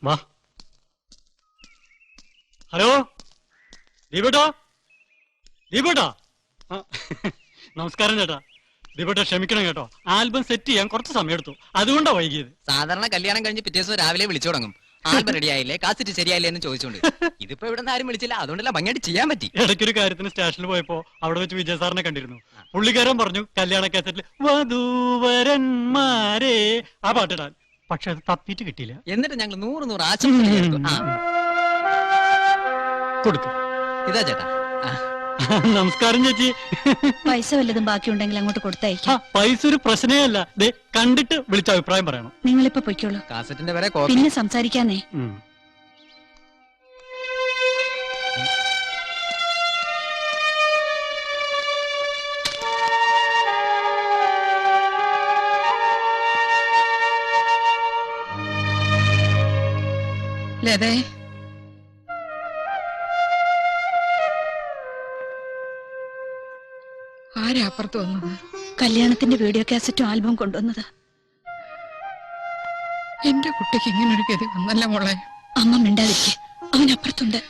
വാ. ഹലോ ദീപേട്ടാ, ദീപേട്ടാ. നമസ്കാരം ചേട്ടാ. ദീപേട്ടാ ക്ഷമിക്കണം കേട്ടോ, ആൽബം സെറ്റ് ചെയ്യാൻ കുറച്ച് സമയം എടുത്തു, അതുകൊണ്ടാ വൈകിയത്. സാധാരണ കല്യാണം കഴിഞ്ഞ് പിറ്റേ ദിവസം രാവിലെ വിളിച്ചു തുടങ്ങും. ആൽബം റെഡി ആയില്ലേ, കാസറ്റ് ശരിയായില്ലേ എന്ന് ചോദിച്ചോണ്ട്. ഇതിപ്പോ ഇവിടെ ആരും വിളിച്ചില്ല, അതുകൊണ്ടല്ല ഭംഗിയായിട്ട് ചെയ്യാൻ പറ്റി. ഇടയ്ക്കൊരു കാര്യത്തിന് സ്റ്റേഷനിൽ പോയപ്പോ അവിടെ വെച്ച് വിജയ സാറിനെ കണ്ടിരുന്നു. പുള്ളിക്കാരൻ പറഞ്ഞു കല്യാണ കാസറ്റിൽ വധൂവരന്മാരെ ആ പാട്ടിടാൻ. പക്ഷെ അത് തപ്പിട്ട് കിട്ടിയില്ല. എന്നിട്ട് ഞങ്ങൾ 100 ആശംസ കൊടുക്കും. ഇതാ ചേട്ടാ. നമസ്കാരം ചേച്ചി. പൈസ വല്ലതും ബാക്കിയുണ്ടെങ്കിൽ അങ്ങോട്ട് കൊടുത്തയക്കാം. പൈസ ഒരു പ്രശ്നമേ അല്ല. കണ്ടിട്ട് വിളിച്ച അഭിപ്രായം പറയണം. നിങ്ങളിപ്പോ പൊയ്ക്കോളൂ, കാസറ്റിന്റെ വരെ പിന്നെ സംസാരിക്കാന്നേ. ലതേ, ആരാ അപ്പുറത്ത് വന്നത്? കല്യാണത്തിന്റെ വീഡിയോ കാസറ്റും ആൽബം കൊണ്ടുവന്നത്. എന്റെ കുട്ടിക്ക് ഇങ്ങനൊരു ഗതി വന്നല്ല മോളെ. അമ്മ മിണ്ടാതിരിക്കെ, അവൻ അപ്പുറത്തുണ്ട്.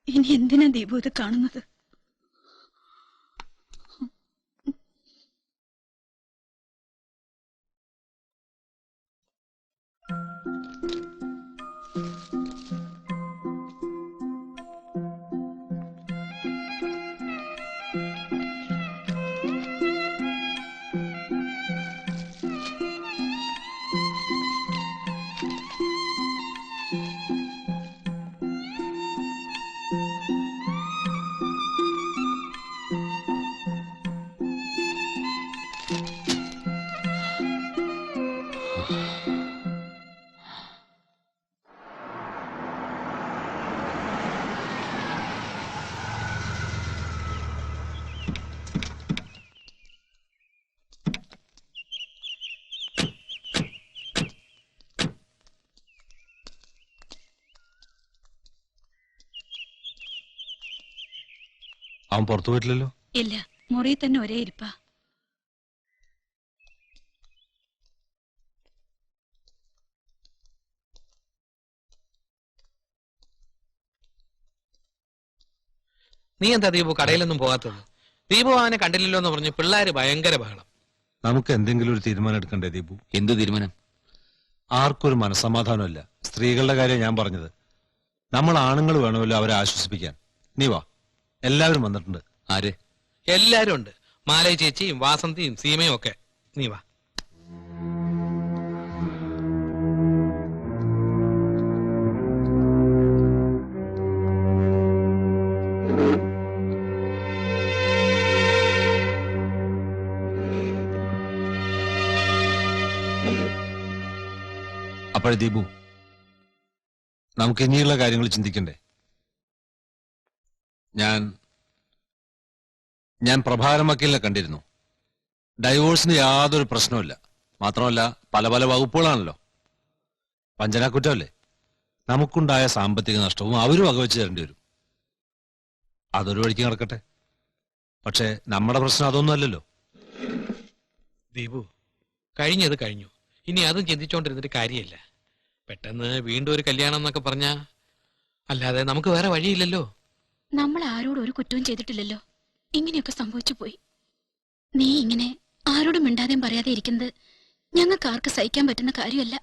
ഇനി എന്തിനാ ദീപു ഇത് കാണുന്നത്? അവൻ പുറത്തു പോയിട്ടില്ലല്ലോ? ഇല്ല, മുറിയിൽ തന്നെ ഒരേ ഇരിപ്പാ. നീ എന്താ ദീപു കടയിലൊന്നും പോകാത്തത്? ദീപു അവനെ കണ്ടില്ലല്ലോ എന്ന് പറഞ്ഞ് പിള്ളേര് ഭയങ്കര ബഹളം. നമുക്ക് എന്തെങ്കിലും ഒരു തീരുമാനം എടുക്കണ്ടേ ദീപു? എന്ത് തീരുമാനം? ആർക്കൊരു മനസ്സമാധാനമില്ല. സ്ത്രീകളുടെ കാര്യം ഞാൻ പറഞ്ഞത്. നമ്മൾ ആണുങ്ങൾ വേണമല്ലോ അവരെ ആശ്വസിപ്പിക്കാൻ. നീ വാ, എല്ലാവരും വന്നിട്ടുണ്ട്. ആര്? എല്ലാരും ഉണ്ട്. മാലയ ചേച്ചിയും വാസന്തിയും സീമയും ഒക്കെ. നീ വാ. അപ്പോഴേ ദീപു, നമുക്ക് ഇനിയുള്ള കാര്യങ്ങൾ ചിന്തിക്കണ്ടേ? ഞാൻ പ്രഭാകരൻ വക്കീലിനെ കണ്ടിരുന്നു. ഡൈവോഴ്സിന് യാതൊരു പ്രശ്നവുമില്ല. മാത്രമല്ല പല പല വകുപ്പുകളാണല്ലോ. വഞ്ചനാക്കുറ്റമല്ലേ? നമുക്കുണ്ടായ സാമ്പത്തിക നഷ്ടവും അവരും വകവെച്ച് തരേണ്ടി വരും. അതൊരു വഴിക്ക് നടക്കട്ടെ. പക്ഷെ നമ്മുടെ പ്രശ്നം അതൊന്നും അല്ലല്ലോ. ദീപു, കഴിഞ്ഞത് കഴിഞ്ഞു. ഇനി അതും ചിന്തിച്ചോണ്ടിരുന്നിട്ട് കാര്യമില്ല. പെട്ടെന്ന് വീണ്ടും ഒരു കല്യാണം എന്നൊക്കെ പറഞ്ഞാ അല്ലാതെ നമുക്ക് വേറെ വഴിയില്ലല്ലോ. നമ്മൾ ആരോടും ഒരു കുറ്റവും ചെയ്തിട്ടില്ലല്ലോ. ഇങ്ങനെയൊക്കെ സംഭവിച്ചു പോയി. നീ ഇങ്ങനെ ആരോടും മിണ്ടാതെയും പറയാതെ ഇരിക്കുന്നത് ഞങ്ങൾക്ക് ആർക്ക് സഹിക്കാൻ പറ്റുന്ന കാര്യമല്ല.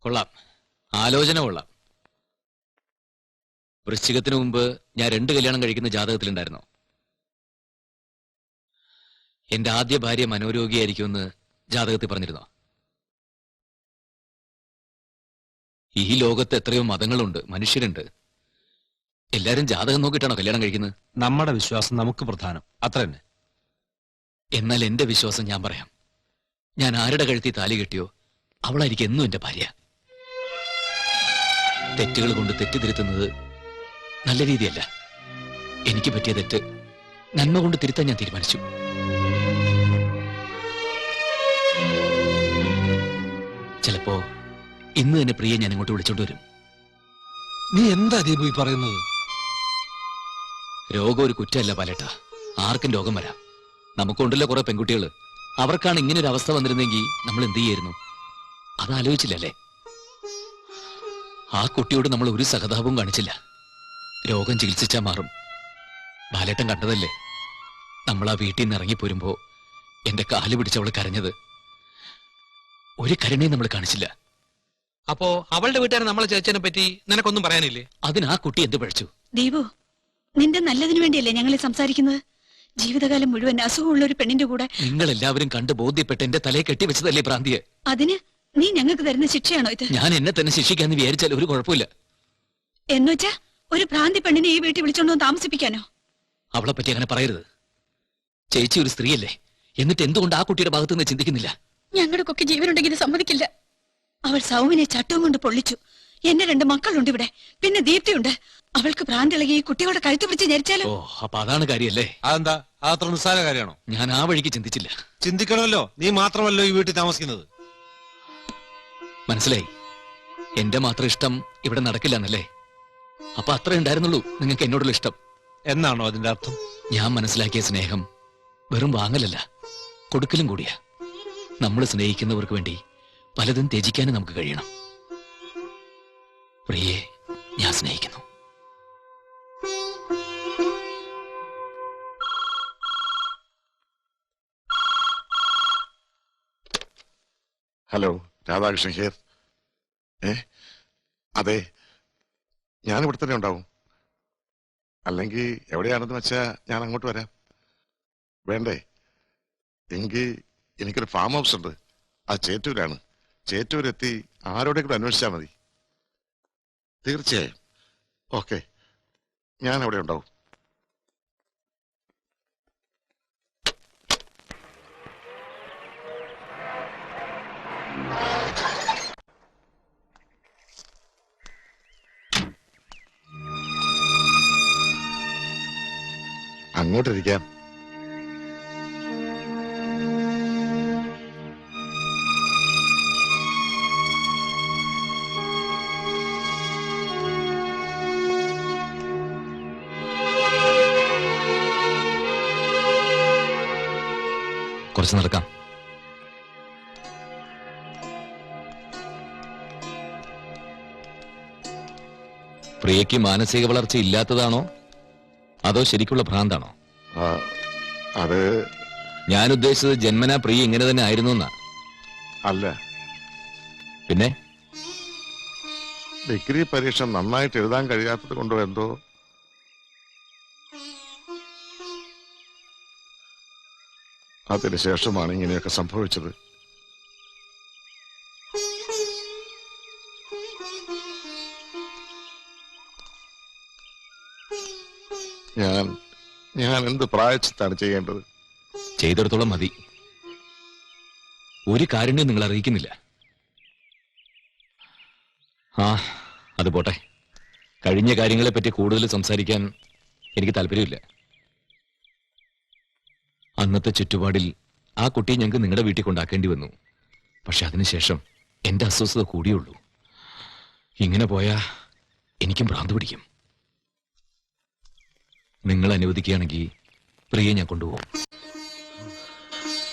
കൊള്ളാം, ആലോചന കൊള്ളാം. വൃശ്ചികത്തിന് മുമ്പ് ഞാൻ 2 കല്യാണം കഴിക്കുന്ന ജാതകത്തിലുണ്ടായിരുന്നു. എന്റെ ആദ്യ ഭാര്യ മനോരോഗിയായിരിക്കുമെന്ന് ജാതകത്തിൽ പറഞ്ഞിരുന്നോ? ഈ ലോകത്ത് എത്രയോ മതങ്ങളുണ്ട്, മനുഷ്യരുണ്ട്. എല്ലാരും ജാതകം നോക്കിയിട്ടാണോ കല്യാണം കഴിക്കുന്നത്? നമ്മുടെ വിശ്വാസം നമുക്ക് പ്രധാനം, അത്ര തന്നെ. എന്നാൽ എന്റെ വിശ്വാസം ഞാൻ പറയാം. ഞാൻ ആരുടെ കഴുത്തി താലി കെട്ടിയോ അവളായിരിക്കും എന്നും എന്റെ ഭാര്യ. തെറ്റുകൾ കൊണ്ട് തെറ്റിതിരുത്തുന്നത് നല്ല രീതിയല്ല. എനിക്ക് പറ്റിയ തെറ്റ് നന്മ കൊണ്ട് തിരുത്താൻ ഞാൻ തീരുമാനിച്ചു. ചിലപ്പോ ഇന്ന് തന്നെ പ്രിയെ ഞാൻ ഇങ്ങോട്ട് വിളിച്ചോണ്ട് വരും. നീ എന്താ ദീപു ഈ പറയുന്നത്? രോഗം ഒരു കുറ്റമല്ല പാലേട്ട, ആർക്കും രോഗം വരാം. നമുക്കുണ്ടല്ലോ കുറെ പെൺകുട്ടികൾ. അവർക്കാണ് ഇങ്ങനെ ഒരു അവസ്ഥ വന്നിരുന്നെങ്കിൽ നമ്മൾ എന്ത് ചെയ്യായിരുന്നു? അതാലോചിച്ചില്ലല്ലേ? ആ കുട്ടിയോട് നമ്മൾ ഒരു സഹതാപവും കാണിച്ചില്ല. രോഗം ചികിത്സിച്ചാ മാറും. ബാലേട്ടൻ കണ്ടതല്ലേ, നമ്മൾ ആ വീട്ടിൽ നിന്ന് ഇറങ്ങിപ്പോരുമ്പോ എന്റെ കാല് പിടിച്ചവള് കരഞ്ഞത്. ഒരു കരുണയും നമ്മൾ കാണിച്ചില്ല. അപ്പോ അവളുടെ വീട്ടുകാരൻ നമ്മളെ ചേച്ചനെ പറ്റി നിനക്കൊന്നും പറയാനില്ലേ? അതിന് ആ കുട്ടി എന്ത് പഴിച്ചു? ദീപു, നിന്റെ നല്ലതിനു വേണ്ടിയല്ലേ ഞങ്ങളെ സംസാരിക്കുന്നത്? ജീവിതകാലം മുഴുവൻ അസുഖമുള്ള ഒരു പെണ്ണിന്റെ കൂടെ നിങ്ങൾ എല്ലാവരും കണ്ട് ബോധ്യപ്പെട്ട് എന്റെ തലയെ കെട്ടിവെച്ചതല്ലേ ഭ്രാന്തിയെ? അതിന് നീ ഞങ്ങൾക്ക് തരുന്ന ശിക്ഷയാണോ ഇത്? ഞാൻ എന്നെ തന്നെ ശിക്ഷിക്കാന്ന് വിചാരിച്ചാൽ ഒരു കുഴപ്പമില്ല. എന്നുവെച്ചാ ഒരു ഭ്രാന്തി പെണ്ണിനെ ഈ വീട്ടിൽ വിളിച്ചോണ്ടോ താമസിപ്പിക്കാനോ? അവളെ പറ്റി അങ്ങനെ പറയരുത്. ചേച്ചി ഒരു സ്ത്രീയല്ലേ, എന്നിട്ട് എന്തുകൊണ്ട് ആ കുട്ടിയുടെ ഭാഗത്തു നിന്ന് ചിന്തിക്കുന്നില്ല? ഞങ്ങളുടെയൊക്കെ ജീവനുണ്ടെങ്കിൽ ഇത് സമ്മതിക്കില്ല. അവൾ സൗമിനെ ചട്ടവും കൊണ്ട് പൊള്ളിച്ചു. എന്റെ 2 മക്കളുണ്ട് ഇവിടെ, പിന്നെ ദീപ്തിയുണ്ട്. അവൾക്ക് ഭ്രാന്തിളകി ഈ കുട്ടികളുടെ കഴുത്ത് പിടിച്ച് ഞെരിച്ചാലോ? ഓ, അപ്പൊ അതാണ് കാര്യല്ലേ? അതെന്താ, അത്ര നിസ്സാര കാര്യമാണോ? ഞാൻ ആ വഴിക്ക് ചിന്തിച്ചില്ല. ചിന്തിക്കണമല്ലോ, നീ മാത്രമല്ലോ ഈ വീട്ടിൽ താമസിക്കുന്നത്. മനസ്സിലായി. എന്റെ മാത്രം ഇഷ്ടം ഇവിടെ നടക്കില്ല എന്നല്ലേ? അപ്പൊ അത്ര ഉണ്ടായിരുന്നുള്ളൂ നിങ്ങൾക്ക് എന്നോടുള്ള ഇഷ്ടം എന്നാണോ അതിന്റെ അർത്ഥം? ഞാൻ മനസ്സിലാക്കിയ സ്നേഹം വെറും വാങ്ങലല്ല, കൊടുക്കലും കൂടിയാ. നമ്മൾ സ്നേഹിക്കുന്നവർക്ക് വേണ്ടി പലതും ത്യജിക്കാനും നമുക്ക് കഴിയണം. പ്രിയെ ഞാൻ സ്നേഹിക്കുന്നു. Hello, Radhakrishnan here. അതെ, ഞാനിവിടെ തന്നെ ഉണ്ടാവും. അല്ലെങ്കിൽ എവിടെയാണെന്ന് വെച്ചാ ഞാൻ അങ്ങോട്ട് വരാം. വേണ്ടേ? എങ്കിൽ എനിക്കൊരു ഫാം ഹൗസ് ഉണ്ട്, അത് ചേറ്റൂരാണ്. ചേറ്റൂരെത്തി ആരോടെങ്കിലും അന്വേഷിച്ചാൽ മതി. തീർച്ചയായും. ഓക്കെ, ഞാൻ അവിടെ ഉണ്ടാവും. അങ്ങോട്ടിരിക്കാം. കുറച്ച് നടക്കാം. പ്രിയയ്ക്ക് മാനസിക വളർച്ച ഇല്ലാത്തതാണോ അതോ ശരിക്കുള്ള ഭ്രാന്താണോ? അത് ഞാൻ ഉദ്ദേശിച്ചത് ജന്മനാ പ്രിയ ഇങ്ങനെ തന്നെ ആയിരുന്നു എന്നാ. അല്ല, പിന്നെ ഡിഗ്രി പരീക്ഷ നന്നായിട്ട് എഴുതാൻ കഴിയാത്തത് കൊണ്ടോ എന്തോ അതിനുശേഷമാണ് ഇങ്ങനെയൊക്കെ സംഭവിച്ചത്. ഞാൻ എന്ത് പ്രായച്ചിത്താണ് ചെയ്യേണ്ടത്? ചെയ്തെടുത്തോളം മതി. ഒരു കാരുണ്യം നിങ്ങൾ അറിയിക്കുന്നില്ല. ആ, അത് പോട്ടെ. കഴിഞ്ഞ കാര്യങ്ങളെ പറ്റി കൂടുതൽ സംസാരിക്കാൻ എനിക്ക് താല്പര്യമില്ല. അന്നത്തെ ചുറ്റുപാടിൽ ആ കുട്ടിയെ ഞങ്ങൾക്ക് നിങ്ങളുടെ വീട്ടിൽ കൊണ്ടാക്കേണ്ടി വന്നു. പക്ഷെ അതിനുശേഷം എന്റെ അസ്വസ്ഥത കൂടിയുള്ളൂ. ഇങ്ങനെ പോയാ എനിക്കും ഭ്രാന്ത് പിടിക്കും. നിങ്ങൾ അനുവദിക്കുകയാണെങ്കിൽ പ്രിയെ ഞാൻ കൊണ്ടുപോകും.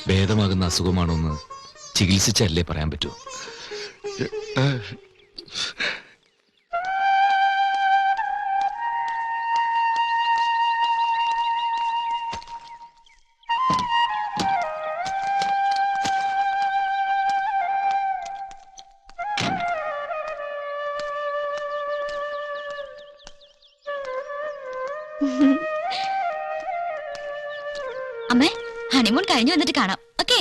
ഭേദമാകുന്ന അസുഖമാണോ എന്ന് ചികിത്സിച്ചല്ലേ പറയാൻ പറ്റൂ. അമ്മേ ഹണിമൂൺ കഴിഞ്ഞു വന്നിട്ട് കാണാം ഓക്കേ